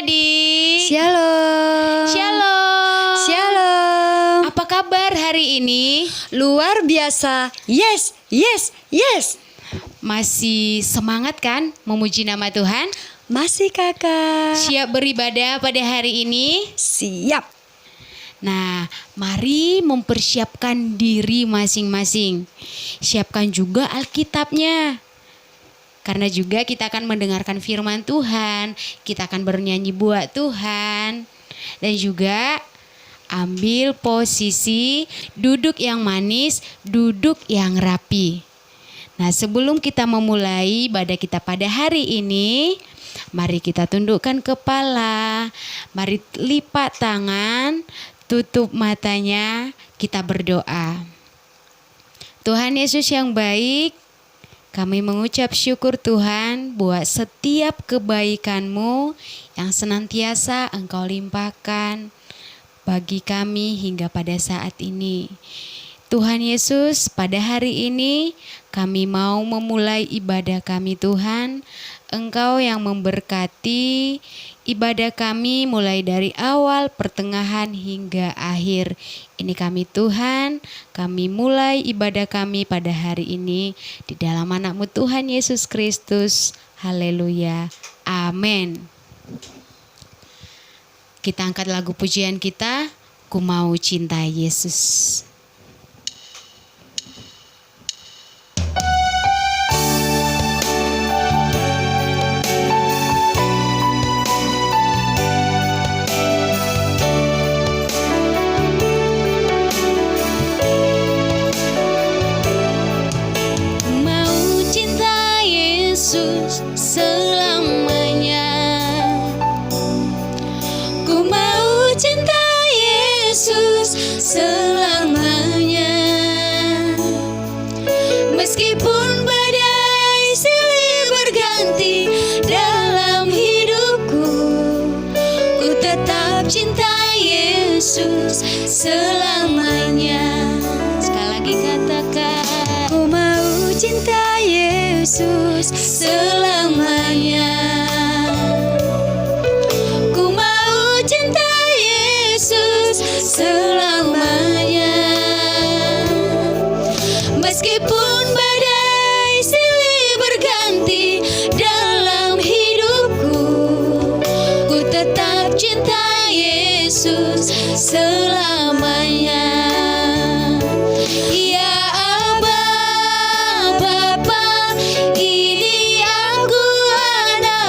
adik-adik. Shalom. Shalom. Shalom. Apa kabar hari ini? Luar biasa. Yes, yes, yes. Masih semangat kan memuji nama Tuhan? Masih kakak. Siap beribadah pada hari ini? Siap. Nah, mari mempersiapkan diri masing-masing. Siapkan juga Alkitabnya. Karena juga kita akan mendengarkan firman Tuhan, kita akan bernyanyi buat Tuhan. Dan juga ambil posisi duduk yang manis, duduk yang rapi. Nah, sebelum kita memulai ibadah kita pada hari ini, mari kita tundukkan kepala, mari lipat tangan, tutup matanya, kita berdoa. Tuhan Yesus yang baik, kami mengucap syukur Tuhan buat setiap kebaikan-Mu yang senantiasa Engkau limpahkan bagi kami hingga pada saat ini. Tuhan Yesus, pada hari ini kami mau memulai ibadah kami Tuhan. Engkau yang memberkati ibadah kami mulai dari awal, pertengahan hingga akhir. Ini kami Tuhan, kami mulai ibadah kami pada hari ini di dalam anak-Mu Tuhan Yesus Kristus. Haleluya. Amin. Kita angkat lagu pujian kita, Ku Mau Cinta Yesus. Selamanya ku mau cinta Yesus selamanya, meskipun badai silih berganti dalam hidupku, ku tetap cinta Yesus selamanya. Sekali lagi katakan, ku mau cinta Yesus selamanya. Ku mau cinta Yesus selamanya, meskipun badai silih berganti dalam hidupku, ku tetap cinta Yesus selamanya. Ya Aba, Bapa, ini aku anak.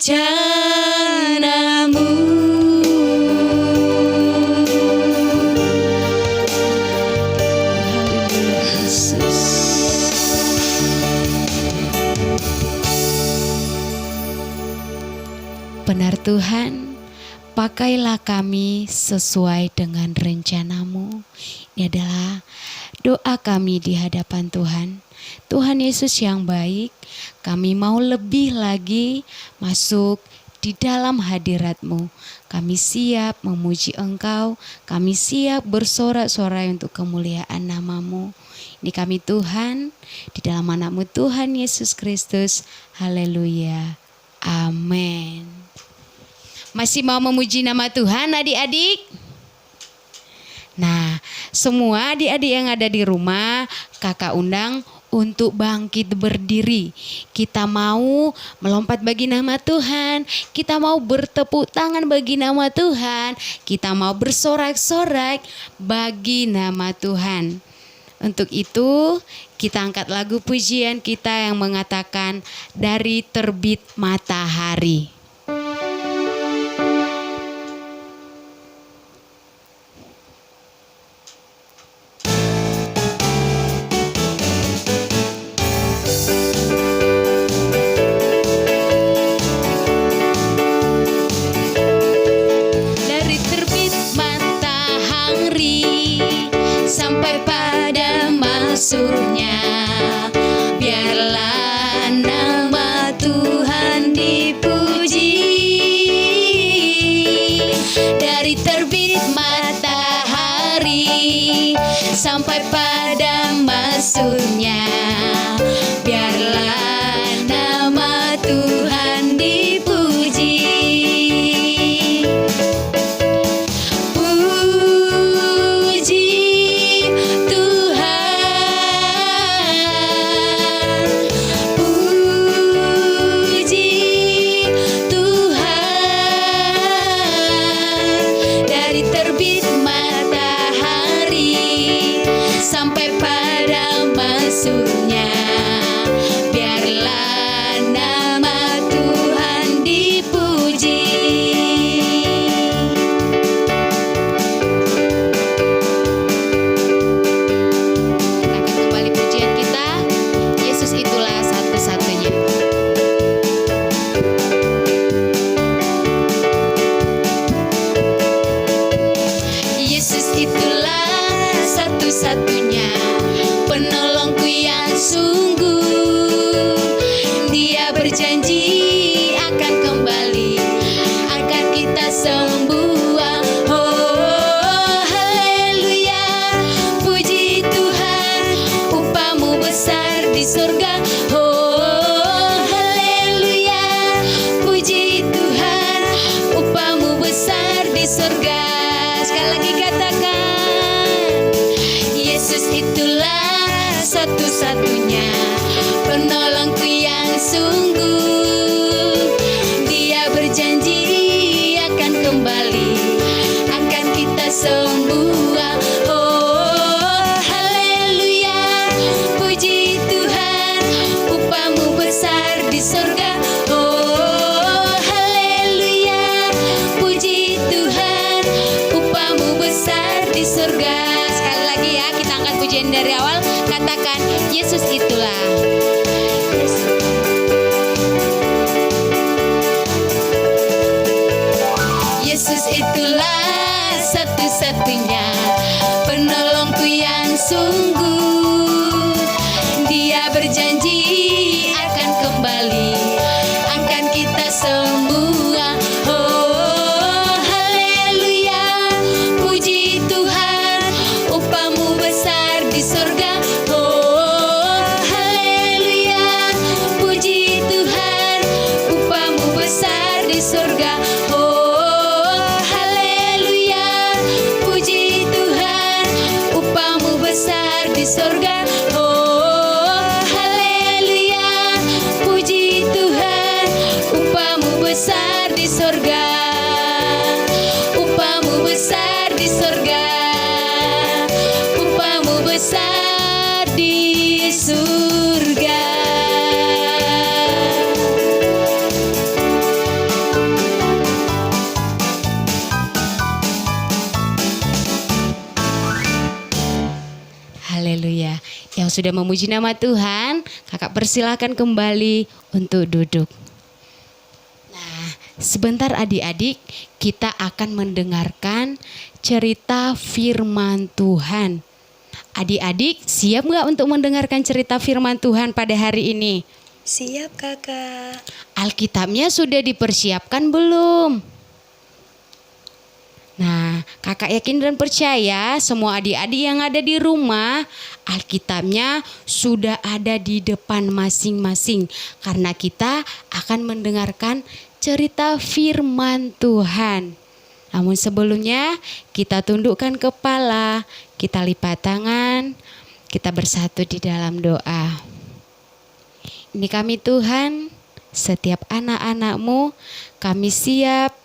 rencanamu. Yesus. Benar Tuhan, pakailah kami sesuai dengan rencanamu. Ini adalah doa kami di hadapan Tuhan. Tuhan Yesus yang baik, kami mau lebih lagi masuk di dalam hadirat-Mu. Kami siap memuji Engkau, kami siap bersorak-sorai untuk kemuliaan nama-Mu. Ini kami Tuhan, di dalam nama-Mu Tuhan Yesus Kristus. Haleluya. Amin. Masih mau memuji nama Tuhan adik-adik? Nah, semua adik-adik yang ada di rumah, kakak undang untuk bangkit berdiri. Kita mau melompat bagi nama Tuhan, kita mau bertepuk tangan bagi nama Tuhan, kita mau bersorak-sorak bagi nama Tuhan. Untuk itu, kita angkat lagu pujian kita yang mengatakan dari terbit matahari. Sampai pada masuknya, biarlah nama Tuhan dipuji. Dari terbit matahari sampai pada masuknya, biarlah nama Tuhan dipuji. Sampai pada masuknya, biarlah nama Tuhan dipuji. Kita akan kembali pujian kita. Yesus itulah satu-satunya. Yesus itulah satu-satunya penolongku yang sungguh. Dia berjanji akan kembali, akan kita sembuh. Oh, haleluya, puji Tuhan, upah-Mu besar di surga. Oh, haleluya, puji Tuhan, upah-Mu besar di surga. Sekali lagi katakan, Yesus itulah satu-satunya penolongku yang sungguh. Dia berjanji akan kembali, akan kita sembuh. Oh, haleluya, puji Tuhan, upah-Mu besar di surga. Oh, haleluya, puji Tuhan, upah-Mu besar di surga. Sekali lagi ya, kita angkat pujian dari awal. Katakan, Yesus itulah. Yesus itulah satu-satunya penolongku yang sungguh. Dia berjanji akan kembali, akan kita sembuh. Oh, haleluya, puji Tuhan, upah-Mu besar di surga. Oh, haleluya, puji Tuhan, upah-Mu besar di surga. Oh, haleluya, puji Tuhan, upah-Mu besar di surga. Oh, haleluya, puji Tuhan, upah-Mu besar di surga. Upah-Mu besar di surga, upah-Mu besar di surga. sudah memuji nama Tuhan, kakak persilahkan kembali untuk duduk. Nah, sebentar adik-adik, kita akan mendengarkan cerita firman Tuhan. Adik-adik siap gak untuk mendengarkan cerita firman Tuhan pada hari ini? Siap kakak. Alkitabnya sudah dipersiapkan belum? Nah, kakak yakin dan percaya semua adik-adik yang ada di rumah, Alkitabnya sudah ada di depan masing-masing. Karena kita akan mendengarkan cerita firman Tuhan. Namun sebelumnya kita tundukkan kepala, kita lipat tangan, kita bersatu di dalam doa. Ini kami Tuhan, setiap anak-anak-Mu, kami siap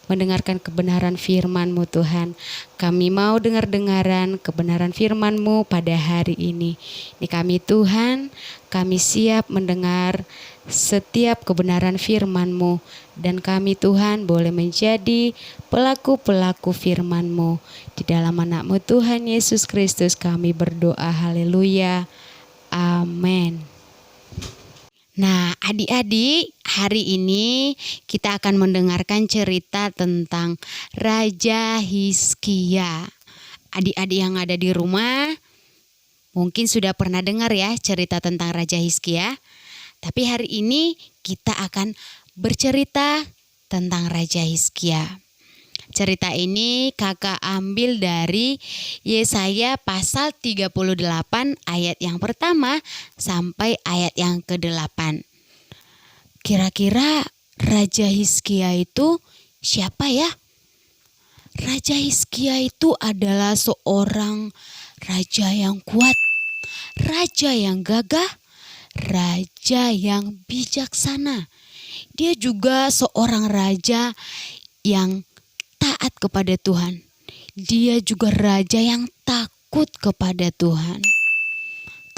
mendengarkan kebenaran firman-Mu Tuhan. Kami mau dengar-dengaran kebenaran firman-Mu pada hari ini. Ini kami Tuhan, kami siap mendengar setiap kebenaran firman-Mu. Dan kami Tuhan boleh menjadi pelaku-pelaku firman-Mu. Di dalam anak-Mu Tuhan Yesus Kristus kami berdoa, haleluya, amin. Nah, adik-adik, hari ini kita akan mendengarkan cerita tentang Raja Hizkia. Adik-adik yang ada di rumah mungkin sudah pernah dengar ya cerita tentang Raja Hizkia. Tapi hari ini kita akan bercerita tentang Raja Hizkia. Cerita ini kakak ambil dari Yesaya pasal 38 ayat yang pertama sampai ayat yang ke-8. Kira-kira Raja Hizkia itu siapa ya? Raja Hizkia itu adalah seorang raja yang kuat, raja yang gagah, raja yang bijaksana. Dia juga seorang raja yang taat kepada Tuhan. Dia juga raja yang takut kepada Tuhan.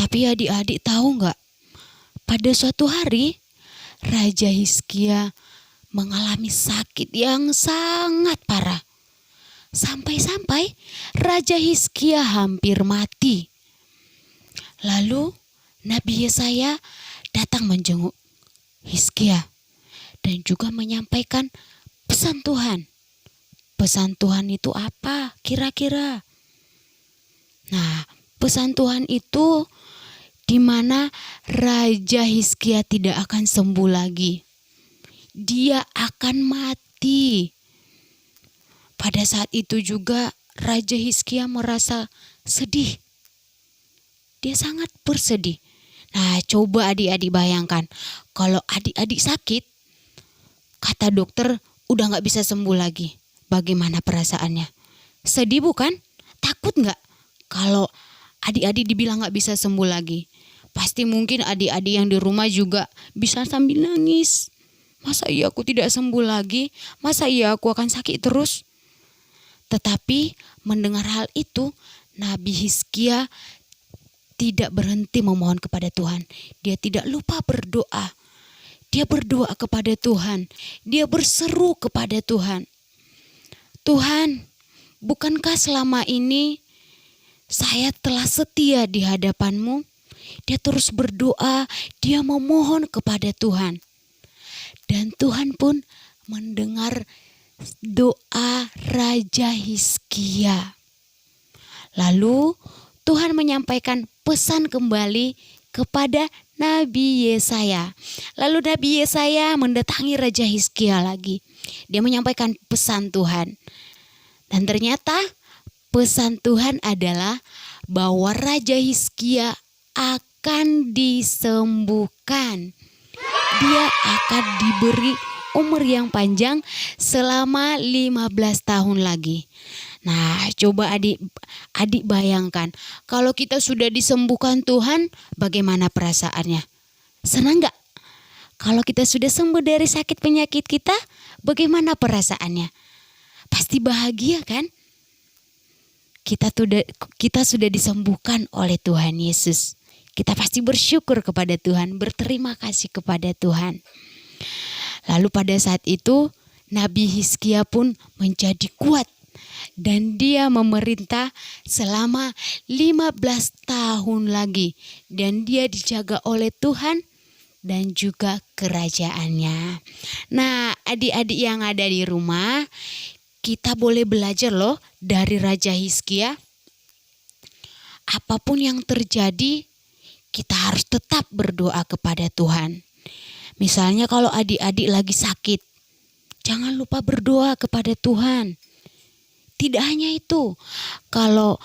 Tapi adik-adik tahu nggak? Pada suatu hari Raja Hizkia mengalami sakit yang sangat parah. Sampai-sampai Raja Hizkia hampir mati. Lalu Nabi Yesaya datang menjenguk Hizkia dan juga menyampaikan pesan Tuhan. Pesan Tuhan itu apa kira-kira? Nah, pesan Tuhan itu di mana Raja Hizkia tidak akan sembuh lagi. Dia akan mati. Pada saat itu juga Raja Hizkia merasa sedih. Dia sangat bersedih. Nah, coba adik-adik bayangkan, kalau adik-adik sakit, kata dokter udah gak bisa sembuh lagi. Bagaimana perasaannya? Sedih bukan? Takut gak? Kalau adik-adik dibilang gak bisa sembuh lagi. Pasti mungkin adik-adik yang di rumah juga bisa sambil nangis. Masa iya aku tidak sembuh lagi? Masa iya aku akan sakit terus? Tetapi mendengar hal itu, Nabi Hizkia tidak berhenti memohon kepada Tuhan. Dia tidak lupa berdoa. Dia berdoa kepada Tuhan. Dia berseru kepada Tuhan. Tuhan, bukankah selama ini saya telah setia di hadapan-Mu? Dia terus berdoa, dia memohon kepada Tuhan. Dan Tuhan pun mendengar doa Raja Hizkia. Lalu Tuhan menyampaikan pesan kembali kepada Nabi Yesaya. Lalu Nabi Yesaya mendatangi Raja Hizkia lagi. Dia menyampaikan pesan Tuhan. Dan ternyata pesan Tuhan adalah bahwa Raja Hizkia akan disembuhkan. Dia akan diberi umur yang panjang selama 15 tahun lagi. Nah, coba adik bayangkan, kalau kita sudah disembuhkan Tuhan, bagaimana perasaannya? Senang gak? Kalau kita sudah sembuh dari sakit penyakit kita, bagaimana perasaannya? Pasti bahagia kan? Kita sudah disembuhkan oleh Tuhan Yesus. Kita pasti bersyukur kepada Tuhan, berterima kasih kepada Tuhan. Lalu pada saat itu Nabi Hizkia pun menjadi kuat. Dan dia memerintah selama 15 tahun lagi. Dan dia dijaga oleh Tuhan dan juga kerajaannya. Nah, adik-adik yang ada di rumah, kita boleh belajar loh dari Raja Hizkia. Apapun yang terjadi, kita harus tetap berdoa kepada Tuhan. Misalnya kalau adik-adik lagi sakit, jangan lupa berdoa kepada Tuhan. Tidak hanya itu, kalau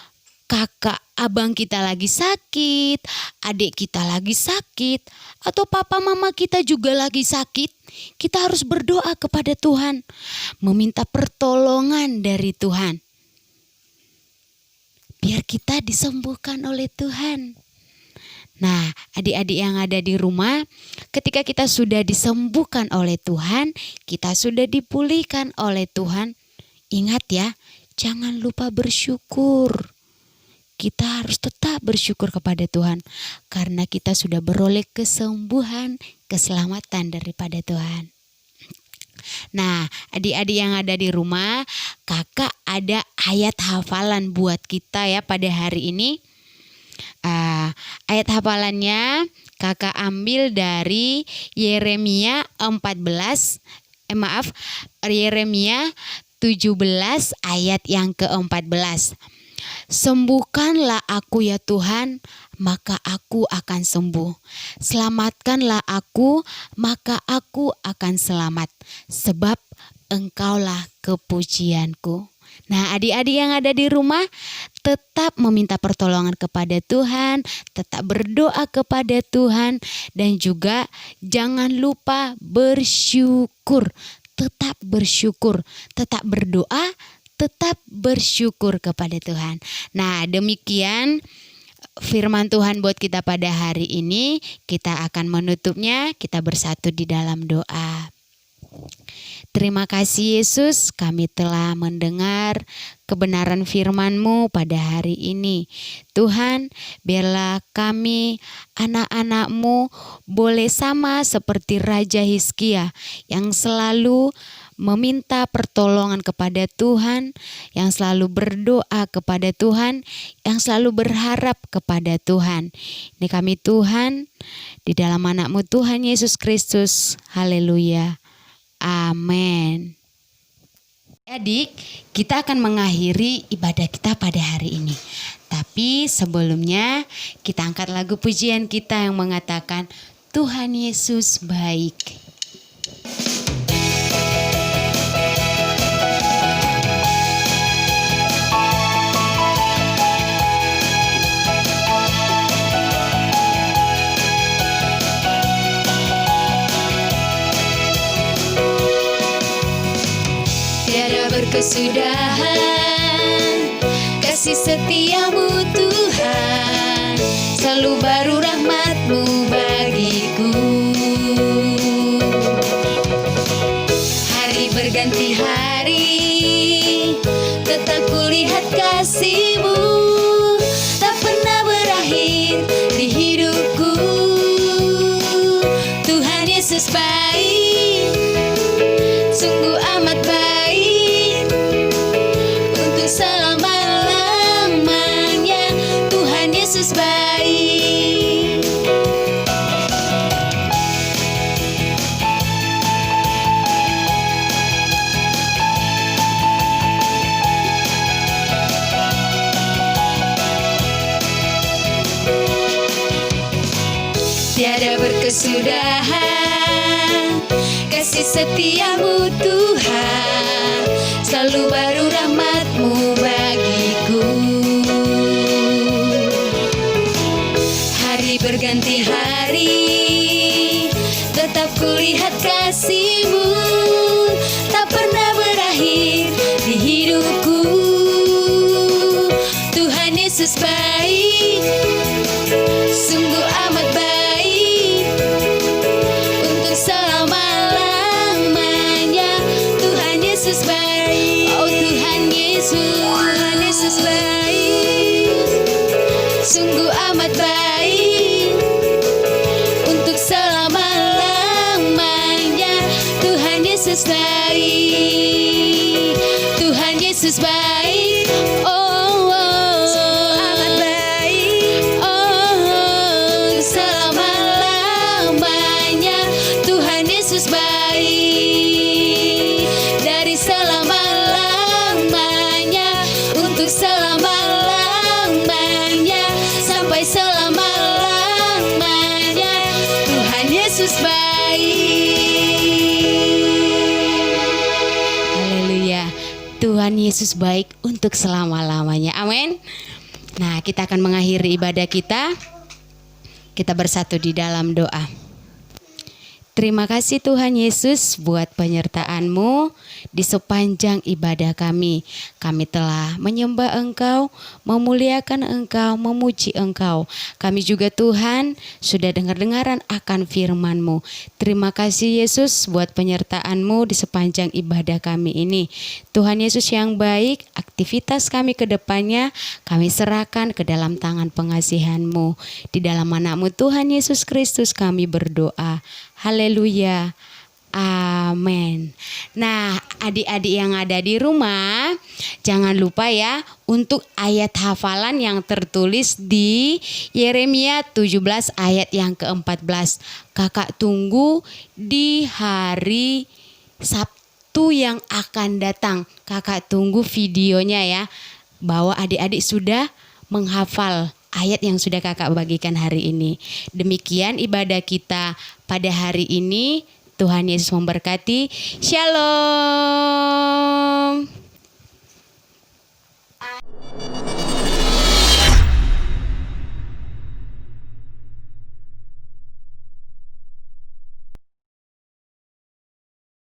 kakak abang kita lagi sakit, adik kita lagi sakit, atau papa mama kita juga lagi sakit, kita harus berdoa kepada Tuhan, meminta pertolongan dari Tuhan. Biar kita disembuhkan oleh Tuhan. Nah, adik-adik yang ada di rumah, ketika kita sudah disembuhkan oleh Tuhan, kita sudah dipulihkan oleh Tuhan, ingat ya, jangan lupa bersyukur. Kita harus tetap bersyukur kepada Tuhan, karena kita sudah beroleh kesembuhan, keselamatan daripada Tuhan. Nah, adik-adik yang ada di rumah, kakak ada ayat hafalan buat kita ya pada hari ini. Ayat hafalannya kakak ambil dari Yeremia 17 ayat yang ke-14. Sembuhkanlah aku ya Tuhan, maka aku akan sembuh. Selamatkanlah aku, maka aku akan selamat. Sebab Engkaulah kepujianku. Nah, adik-adik yang ada di rumah, tetap meminta pertolongan kepada Tuhan, tetap berdoa kepada Tuhan, dan juga jangan lupa bersyukur. Tetap bersyukur, tetap berdoa, tetap bersyukur kepada Tuhan. Nah, demikian firman Tuhan buat kita pada hari ini. Kita akan menutupnya, kita bersatu di dalam doa. Terima kasih Yesus, kami telah mendengar kebenaran firman-Mu pada hari ini. Tuhan, biarlah kami anak-anak-Mu boleh sama seperti Raja Hizkia yang selalu meminta pertolongan kepada Tuhan, yang selalu berdoa kepada Tuhan, yang selalu berharap kepada Tuhan. Ini kami Tuhan, di dalam anak-Mu Tuhan Yesus Kristus. Haleluya. Amin. Adik, kita akan mengakhiri ibadah kita pada hari ini. Tapi sebelumnya kita angkat lagu pujian kita yang mengatakan Tuhan Yesus baik. Kesudahan kasih setiamu Tuhan, selalu baru rahmat-Mu bagiku. Hari berganti hari, tetap kulihat kasih-Mu, tak pernah berakhir di hidupku. Tuhan Yesus baik, sungguh amat baik. Selama-lamanya Tuhan Yesus baik. Tiada berkesudahan kasih setiamu Tuhan, selalu baru rahmat-Mu bagiku. Hari berganti hari, tetap kulihat kasih-Mu, tak pernah berakhir di hidupku. Tuhan Yesus baik, sungguh amat baik, untuk selama-lamanya Tuhan Yesus baik. Oh Tuhan Yesus baik, sungguh amat baik, untuk selama-lamanya Tuhan Yesus baik. Tuhan Yesus Yesus baik. Oh, amat baik. oh, selama-lamanya Tuhan Yesus baik. Dari selama-lamanya untuk selama-lamanya sampai selama-lamanya Tuhan Yesus baik. Haleluya. Tuhan Yesus baik untuk selama-lamanya. Amin. Nah, kita akan mengakhiri ibadah kita. Kita bersatu di dalam doa. Terima kasih Tuhan Yesus buat penyertaan-Mu di sepanjang ibadah kami. Kami telah menyembah Engkau, memuliakan Engkau, memuji Engkau. Kami juga Tuhan sudah dengar-dengaran akan firman-Mu. Terima kasih Yesus buat penyertaan-Mu di sepanjang ibadah kami ini. Tuhan Yesus yang baik, aktivitas kami ke depannya kami serahkan ke dalam tangan pengasihan-Mu. Di dalam nama-Mu Tuhan Yesus Kristus kami berdoa. Haleluya. Amin. Nah, adik-adik yang ada di rumah, jangan lupa ya untuk ayat hafalan yang tertulis di Yeremia 17 ayat yang ke-14. Kakak tunggu di hari Sabtu yang akan datang. Kakak tunggu videonya ya, bahwa adik-adik sudah menghafal ayat yang sudah kakak bagikan hari ini. Demikian ibadah kita pada hari ini. Tuhan Yesus memberkati. Shalom.